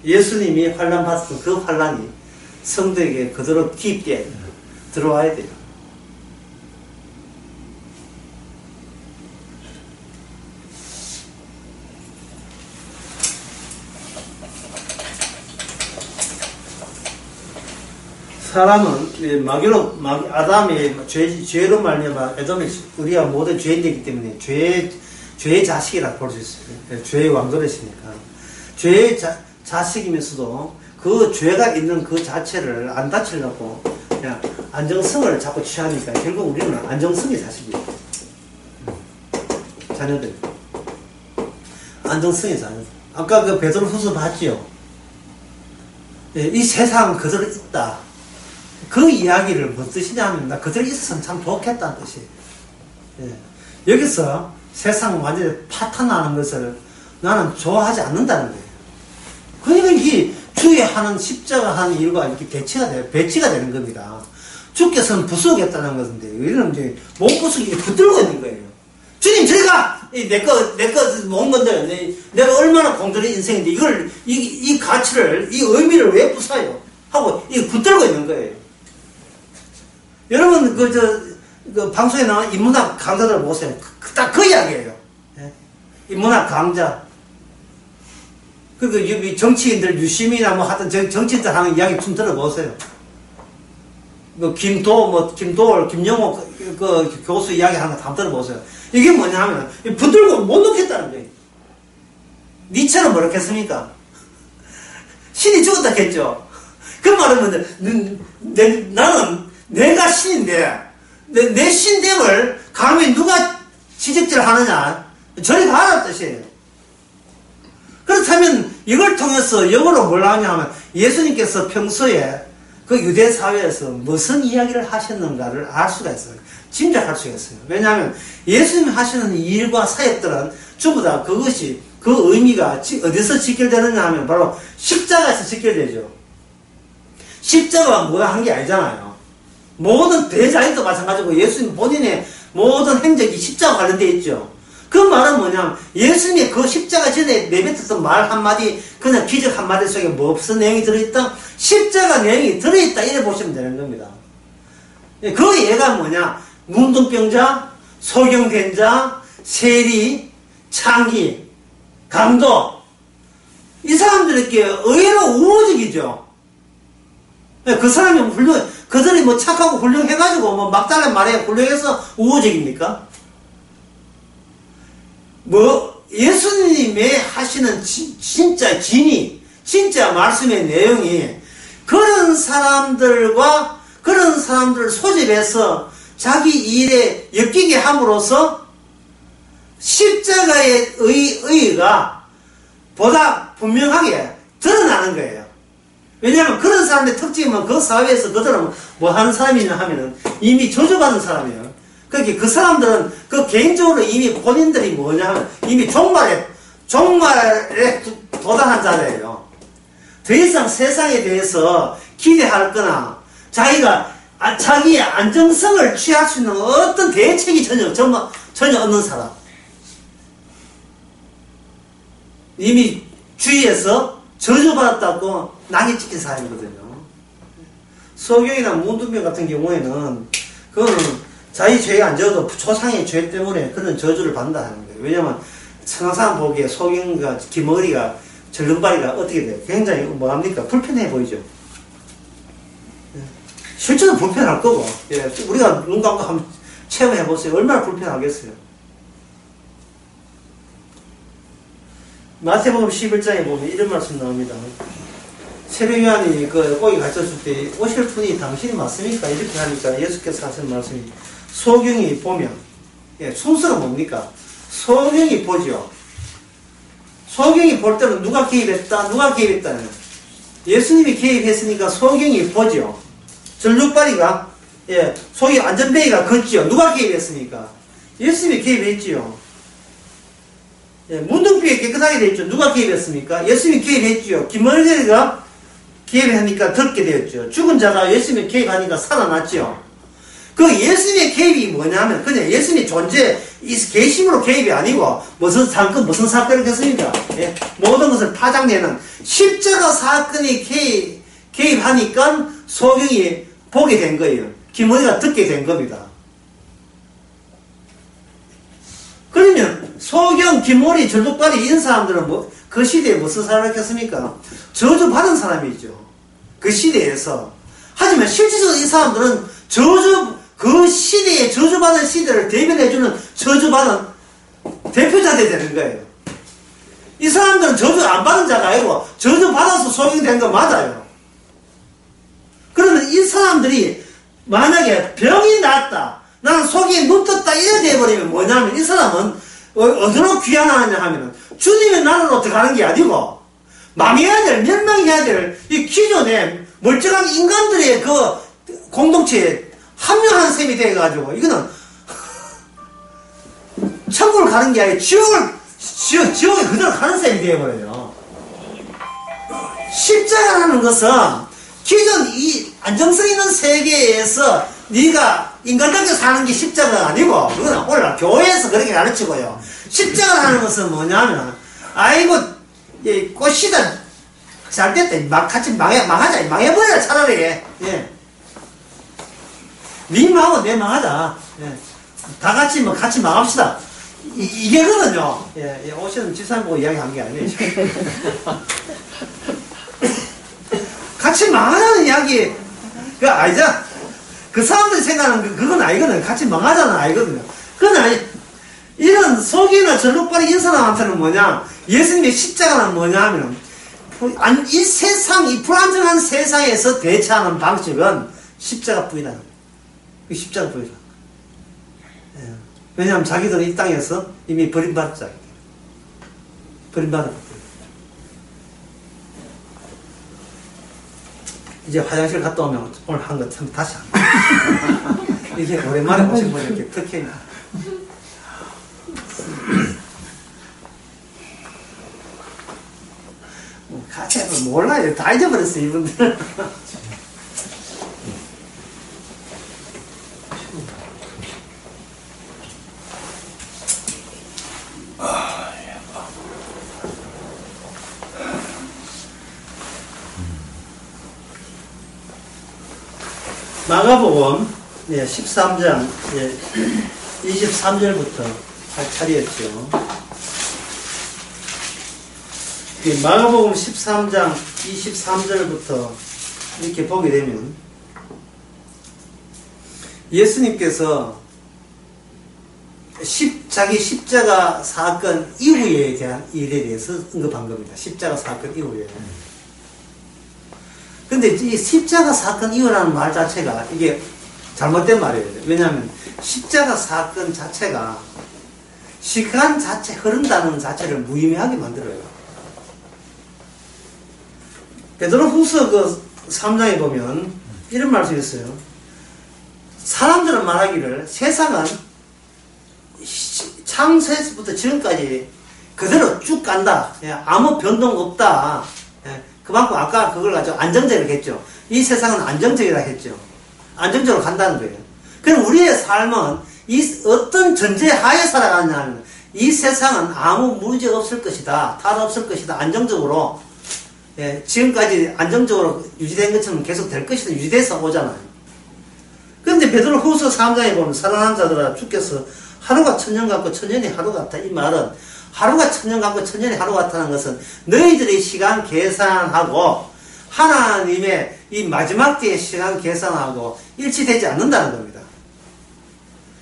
Speaker 1: 예수님이 환난 받았던 그 환난이 성도에게 그대로 깊게 들어와야 돼요. 사람은 아담의 죄로 말미암아 우리가 모든 죄인이기 때문에 죄의 자식이라 볼 수 있어요. 죄의 왕도랬으니까. 죄의 자식이면서도 그 죄가 있는 그 자체를 안 다치려고 그냥 안정성을 자꾸 취하니까 결국 우리는 안정성의 자식이에요. 자녀들. 안정성의 자녀들. 아까 그 베드로후서 봤지요? 이 세상 그대로 있다. 그 이야기를 무슨 뜻이냐 하면, 나 그대로 있었으면 참 좋겠다는 뜻이에요. 예. 여기서 세상 완전히 파탄나는 것을 나는 좋아하지 않는다는 거예요. 그러니까 이 주의 하는 십자가 하는 일과 이렇게 배치가 되는 겁니다. 주께서는 부수겠다는 것인데, 우리는 이제 몸부수기 붙들고 있는 거예요. 주님, 저리가! 내거 모은 건데, 내가 얼마나 공들인 인생인데, 이 가치를, 이 의미를 왜 부숴요? 하고, 붙들고 있는 거예요. 여러분, 그 방송에 나온 인문학 강자들 보세요. 딱 그 이야기예요. 예? 인문학 강자. 그 정치인들, 유시민이나 뭐 하여튼 정치인들 하는 이야기 좀 들어보세요. 김도월, 김영호 그 교수 이야기 하는 거 다 들어보세요. 이게 뭐냐 하면, 붙들고 못 놓겠다는 거예요. 니처럼 뭐랬겠습니까? 신이 죽었다 했죠. 그 말은 나는 내가 신인데, 내 신됨을 감히 누가 지적질 하느냐? 저리 가라 뜻이에요. 그렇다면 이걸 통해서 역으로 뭘 하냐 하면 예수님께서 평소에 그 유대 사회에서 무슨 이야기를 하셨는가를 알 수가 있어요. 짐작할 수가 있어요. 왜냐하면 예수님이 하시는 일과 사역들은 전부 다 그것이 그 의미가 어디서 직결되느냐 하면 바로 십자가에서 직결되죠. 십자가가 뭐야 한 게 아니잖아요. 모든 대자연도 마찬가지고 예수님 본인의 모든 행적이 십자가 관련되어 있죠. 그 말은 뭐냐면 예수님의 그 십자가 전에 내뱉었던 말 한마디, 그냥 기적 한마디 속에 무슨 내용이 들어있다? 십자가 내용이 들어있다 이래 보시면 되는 겁니다. 그 예가 뭐냐? 문둥병자, 소경된 자, 세리, 창기, 강도, 이 사람들에게 의외로 우호적이죠. 그 사람이 그들이 뭐 착하고 훌륭해가지고 뭐 막달란 말에 훌륭해서 우호적입니까? 예수님의 하시는 진짜 진이, 진짜 말씀의 내용이 그런 사람들을 소집해서 자기 일에 엮이게 함으로써 십자가의 의의가 보다 분명하게 드러나는 거예요. 왜냐하면 그런 사람의 특징은 그 사회에서 그들은 뭐 하는 사람이냐 하면은 이미 저주받은 사람이에요. 그러니까 그 사람들은 그 개인적으로 이미 본인들이 뭐냐 하면 이미 종말에 도달한 자들이에요. 더 이상 세상에 대해서 기대할 거나 자기의 안정성을 취할 수 있는 어떤 대책이 전혀 없는 사람. 이미 주위에서 저주받았다고 낙이 찍힌 사람이거든요. 소경이나 문둥병 같은 경우에는 그거는 자기 죄가 안 져도 초상의 죄 때문에 그런 저주를 받는다는 거예요. 왜냐면 항상 보기에 소경과 기머리가 절름발이가 어떻게 돼요? 굉장히 뭐합니까? 불편해 보이죠. 실제로 불편할 거고, 우리가 눈 감고 한번 체험해 보세요. 얼마나 불편하겠어요. 마태복음 11장에 보면 이런 말씀 나옵니다. 세례 요한이 그 고기 가르쳤을 때 오실 분이 당신이 맞습니까? 이렇게 하니까 예수께서 하신 말씀이 소경이 보면, 순서가 뭡니까? 소경이 보죠. 소경이 볼 때는 누가 개입했다? 예수님이 개입했으니까 소경이 보죠. 전륙발이가, 소위 안전뱅이가 걷지요. 누가 개입했습니까? 예수님이 개입했지요. 문둥병이 깨끗하게 되었죠. 누가 개입했습니까? 예수님이 개입했지요. 기머리가 개입하니까 덮게 되었죠. 죽은 자가 예수님이 개입하니까 살아났죠. 그 예수님의 개입이 뭐냐면 그냥 예수님의 존재, 계심으로 개입이 아니고 무슨 사건을 했습니까? 모든 것을 파장내는 십자가 사건이 개입하니까 소경이 보게 된 거예요. 기머리가 듣게 된 겁니다. 그러면 소경, 기머리, 절뚝발이 이런 사람들은 그 시대에 무슨 사람을 했겠습니까? 저주받은 사람이죠. 그 시대에서 하지만 실질적으로 이 사람들은 그 시대에 저주받은 시대를 대변해주는 저주받은 대표자들이 되는 거예요. 이 사람들은 저주 안 받은 자가 아니고 저주받아서 소경된 거 맞아요. 그러면 이 사람들이 만약에 병이 났다, 나는 속이 눈 떴다 이래 돼버리면 뭐냐면 이 사람은 어디로 귀환하느냐 하면은 주님의 나라로 들어가는 게 아니고 망해야 될, 멸망해야 될 이 기존의 멀쩡한 인간들의 그 공동체에 합류하는 셈이 돼가지고 이거는 천국을 가는 게 아니라 지옥에 그대로 가는 셈이 되어버려요. 십자가라는 것은 기존 이 안정성 있는 세계에서 네가 인간답게 사는 게 십자가가 아니고 그건 오늘 교회에서 그렇게 가르치고요. 십자가라는 것은 뭐냐면 아이고 꽃이다 잘 됐다 같이 망하자 망해버려라 차라리. 예. 네 망하고 내 망하자. 예. 다 같이 같이 망합시다. 이게거든요. 예. 오시는 집사님 보고 이야기한 게 아니에요. 같이 망하자는 이야기 아니죠. 그 사람들이 생각하는 그건 아니거든요. 같이 망하자는 아니거든요. 그건 아니. 이런 속이나 절룩발이 인 사람한테는 뭐냐, 예수님의 십자가는 뭐냐 하면 이 세상, 이 불안정한 세상에서 대처하는 방식은 십자가뿐이다. 십자가뿐이다. 예. 왜냐하면 자기들은 이 땅에서 이미 버림받았잖아. 버림받았거든. 이제 화장실 갔다 오면 오늘 한 거 참 다시 한 거. 이게 오랜만에 보신 분이 이렇게 특혜나. 같이 몰라요. 다 잊어버렸어, 이분들. 마가복음 13장 23절부터 할 차례였죠. 마가복음 13장 23절부터 이렇게 보게 되면 예수님께서 자기 십자가 사건 이후에 대한 일에 대해서 언급한 겁니다. 십자가 사건 이후에. 근데 이 십자가 사건 이후라는 말 자체가 이게 잘못된 말이에요. 왜냐하면 십자가 사건 자체가 시간 자체 흐른다는 자체를 무의미하게 만들어요. 베드로후서 그 3장에 보면 이런 말씀이 있어요. 사람들은 말하기를 세상은 창세에서부터 지금까지 그대로 쭉 간다. 아무 변동 없다. 그만큼 아까 그걸 가지고 안정적이라고 했죠. 이 세상은 안정적이라 했죠. 안정적으로 간다는 거예요. 그럼 우리의 삶은 이 어떤 전제 하에 살아가냐면 이 세상은 아무 문제 없을 것이다. 탈 없을 것이다. 안정적으로 지금까지 안정적으로 유지된 것처럼 계속 될 것이다. 유지돼서 오잖아요. 그런데 베드로후서 3장에 보면 살아난 자들아 주께서 하루가 천년 같고 천년이 하루 같다. 이 말은 하루가 천년 같고 천년이 하루 같다는 것은 너희들의 시간 계산하고 하나님의 이 마지막 때의 시간 계산하고 일치되지 않는다는 겁니다.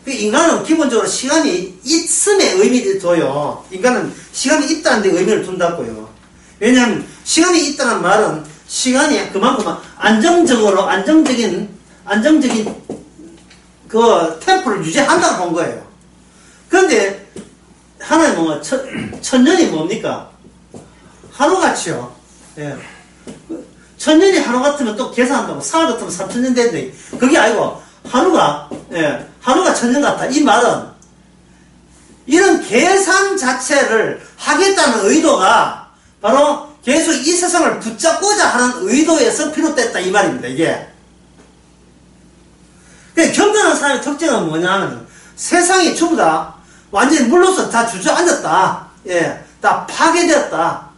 Speaker 1: 인간은 기본적으로 시간이 있음에 의미를 둬요. 인간은 시간이 있다는 데 의미를 둔다고요. 왜냐하면 시간이 있다는 말은 시간이 그만큼 안정적인 그 템포를 유지한다고 본 거예요. 그런데 하나님은 뭐 천년이 뭡니까? 하루같이요. 예. 천년이 하루 같으면 또 계산한다고. 사흘 같으면 3천년 되는데 그게 아니고 하루가 천년 같다. 이 말은 이런 계산 자체를 하겠다는 의도가 바로 계속 이 세상을 붙잡고자 하는 의도에서 비롯됐다 이 말입니다. 이게. 경건한 사람의 특징은 뭐냐면 세상이 전부 다 완전히 물로서 다 주저앉았다. 예, 다 파괴되었다.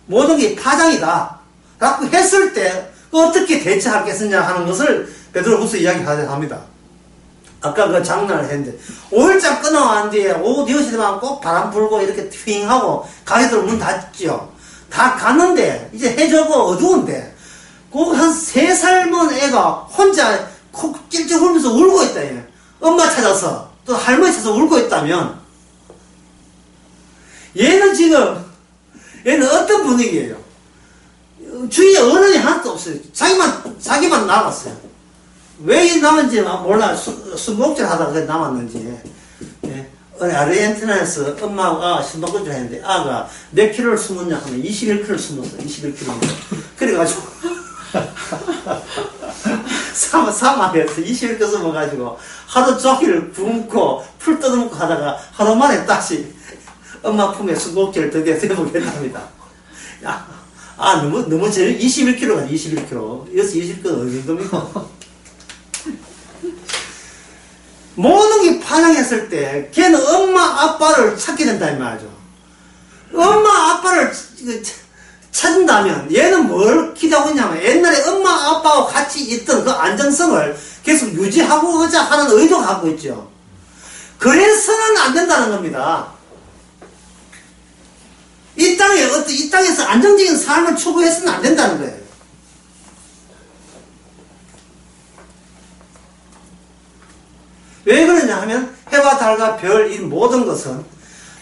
Speaker 1: 모든 게 파장이다. 라고 했을 때 어떻게 대처하겠느냐 하는 것을 베드로후서 이야기합니다. 아까 그 장난을 했는데 5일장 끊어간 뒤에 오후 6시 되면 꼭 바람 불고 이렇게 휘잉하고 가게들 문 닫죠. 다 갔는데 이제 해저고 어두운데 꼭 한 3살 먹은 애가 혼자 코 찔찔 흘면서 울고 있다, 얘. 엄마 찾아서, 또 할머니 찾아서 울고 있다면, 얘는 지금, 얘는 어떤 분위기예요? 주위에 어른이 하나도 없어요. 자기만 남았어요. 왜 남았는지 몰라. 숨목질 하다가 남았는지. 예. 아르헨티나에서 엄마가 숨목질 했는데, 아가 몇 킬로를 숨었냐 하면 21킬로를 숨었어. 21킬로. 그래가지고, 사막에서 21킬로 숨어가지고, 하루 종일 굶고, 풀 뜯어먹고 하다가, 하루 만에 다시 엄마 품에 숨목질을 드디어 대보겠답니다. 너무 재밌, 21kg가 21kg. 여기서 21kg 어디 정도입니까? 모든 게 파장했을 때, 걔는 엄마, 아빠를 찾게 된다, 이 말이죠. 엄마, 아빠를 찾는다면, 얘는 뭘 기대하고 있냐면, 옛날에 엄마, 아빠와 같이 있던 그 안정성을 계속 유지하고자 하는 의도가 갖고 있죠. 그래서는 안 된다는 겁니다. 이 땅에서 안정적인 삶을 추구해서는 안 된다는 거예요. 왜 그러냐 하면, 해와 달과 별, 이 모든 것은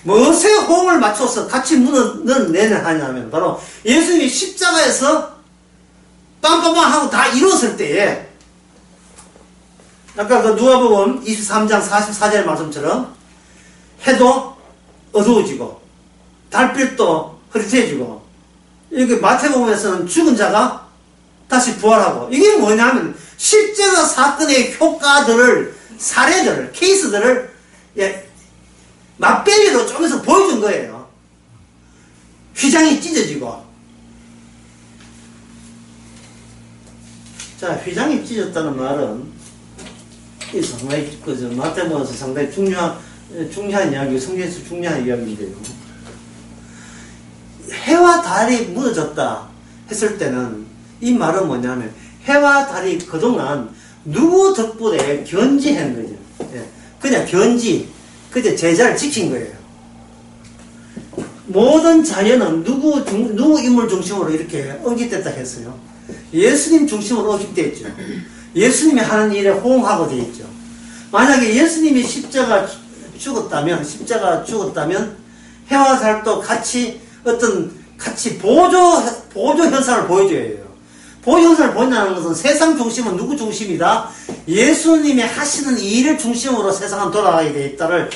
Speaker 1: 무엇에 호응을 맞춰서 같이 문을 내냐면, 바로 예수님이 십자가에서 빰빰빰 하고 다 이뤘을 때에, 아까 그 누가복음 23장 44절 말씀처럼, 해도 어두워지고, 달빛도 흐릿해지고, 이렇게 마태복음에서는 죽은 자가 다시 부활하고, 이게 뭐냐면 십자가 사건의 효과들을, 사례들을, 케이스들을 맛배기로 쪼개서 보여준 거예요. 휘장이 찢어지고, 자, 휘장이 찢어졌다는 말은 이 상당히 마태복음에서 상당히 중요한 이야기, 성경에서 중요한 이야기인데요. 해와 달이 무너졌다 했을 때는 이 말은 뭐냐면, 해와 달이 그동안 누구 덕분에 견지한 거죠. 예. 그냥 그냥 제자를 지킨 거예요. 모든 자연은 누구 인물 중심으로 이렇게 억깃됐다 했어요. 예수님 중심으로 억깃되어 있죠. 예수님이 하는 일에 호응하고 되어 있죠. 만약에 예수님이 십자가 죽었다면 해와 달도 같이 보조 현상을 보여줘야 해요. 보조 현상을 보인다는 것은 세상 중심은 누구 중심이다? 예수님이 하시는 이 일을 중심으로 세상은 돌아가게 돼 있다를,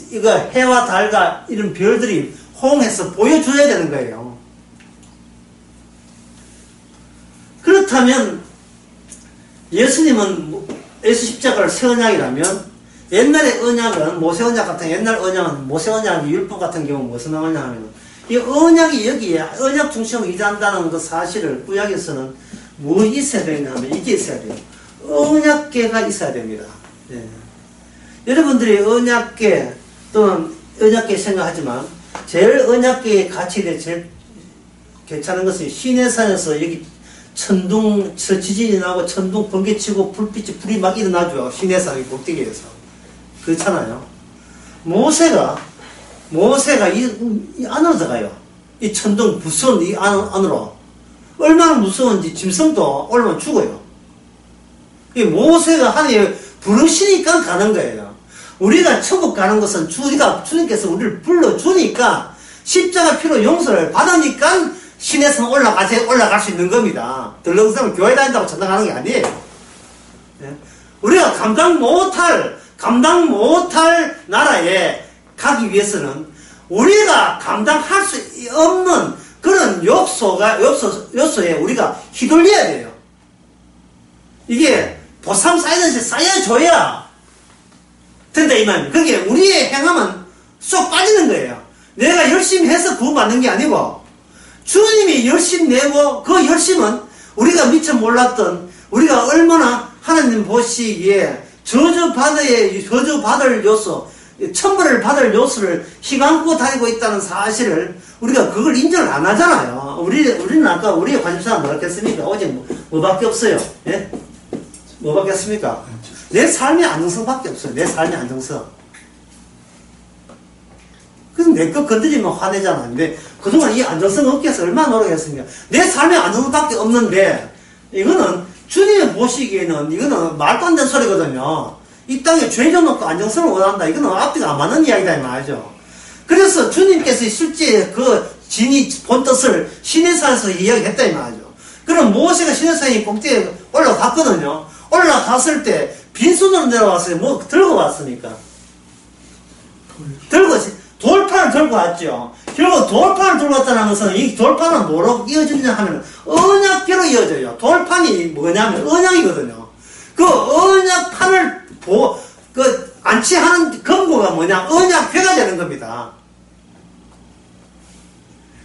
Speaker 1: 이거 해와 달과 이런 별들이 호응해서 보여줘야 되는 거예요. 그렇다면 예수님은 예수 십자가를 새 언약이라면, 옛날의 언약은 모세 언약 같은, 옛날 언약은 모세 언약이 율법 같은 경우는 무슨 언약 하면, 이 언약이 여기에 언약 중심으로 일한다는 그 사실을 구약에서는 뭐 있어야 되냐 하면 이게 있어야 돼요. 언약궤가 있어야 됩니다. 예. 여러분들이 언약궤 또는 언약궤 생각하지만, 제일 언약궤의 가치에 제일 괜찮은 것은 시내산에서 여기 지진이 나고 천둥 번개치고 불이 막 일어나죠. 시내산의 꼭대기에서. 그렇잖아요. 모세가 이 안으로 들어가요. 이 천둥 무서운 이 안으로. 얼마나 무서운지 짐승도 올라오면 죽어요. 이 모세가 하나님 부르시니까 가는 거예요. 우리가 천국 가는 것은 주님께서 우리를 불러주니까, 십자가 피로 용서를 받으니까 신에서 올라갈 수 있는 겁니다. 덜렁성 교회 다닌다고 천당 가는 게 아니에요. 예? 우리가 감당 못할 나라에 가기 위해서는 우리가 감당할 수 없는 그런 요소에 우리가 휘둘려야 돼요. 이게 보상 쌓여줘야 된다, 이 말입니다. 그게 우리의 행함은 쏙 빠지는 거예요. 내가 열심히 해서 구원받는 게 아니고, 주님이 열심 내고, 그 열심은 우리가 미처 몰랐던, 우리가 얼마나 하나님 보시기에 저주받을 요소, 천벌을 받을 요소를 휘감고 다니고 있다는 사실을 우리가 그걸 인정을 안 하잖아요. 우리는 아까 우리의 관심사가 뭐였겠습니까? 오직 뭐밖에 없어요. 예? 뭐밖에 없습니까? 내 삶의 안정성밖에 없어요. 내 삶의 안정성. 그래서 내 거 건드리면 화내잖아. 근데 그동안 이 안정성 얻기 위해서 얼마나 노력했습니까? 내 삶의 안정성밖에 없는데, 이거는 주님이 보시기에는 이거는 말도 안 되는 소리거든요. 이 땅에 죄져 놓고 안정성을 원한다. 이거는 앞뒤가 안 맞는 이야기다 이 말이죠. 그래서 주님께서 실제 그 진이 본 뜻을 시내산에서 이야기했다 이 말이죠. 그럼 모세가 시내산이 꼭대기에 올라갔거든요. 올라갔을 때 빈손으로 내려왔어요. 뭐 들고 왔으니까. 돌판을 들고 왔죠. 결국 돌판을 들고 왔다는 것은 이 돌판은 뭐로 이어지냐 하면 언약궤로 이어져요. 돌판이 뭐냐면 언약이거든요. 그 언약판을 안치하는 근거가 뭐냐? 언약궤가 되는 겁니다.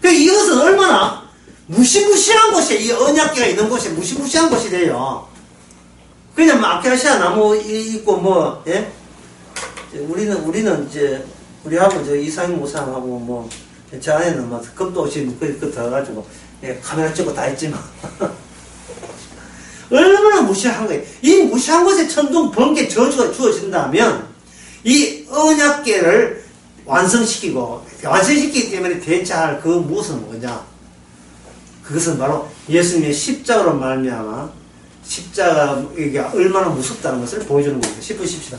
Speaker 1: 이것은 얼마나 무시무시한 곳이에요. 이 언약궤가 있는 곳이 무시무시한 곳이 돼요. 그냥 아카시아 나무 있고 예? 우리는 이제 우리하고 이상희 목사하고 저 안에는 금도신 그 들어가지고 예, 카메라 찍고 다 했지만 얼마나 무시한 거예요. 이 무시한 곳에 천둥 번개 저주가 주어진다면 이 언약궤를 완성시키기 때문에 대체할 그 무엇은 뭐냐? 그것은 바로 예수님의 십자가로 말미암아 십자가가 얼마나 무섭다는 것을 보여주는 겁니다. 10분 쉽시다.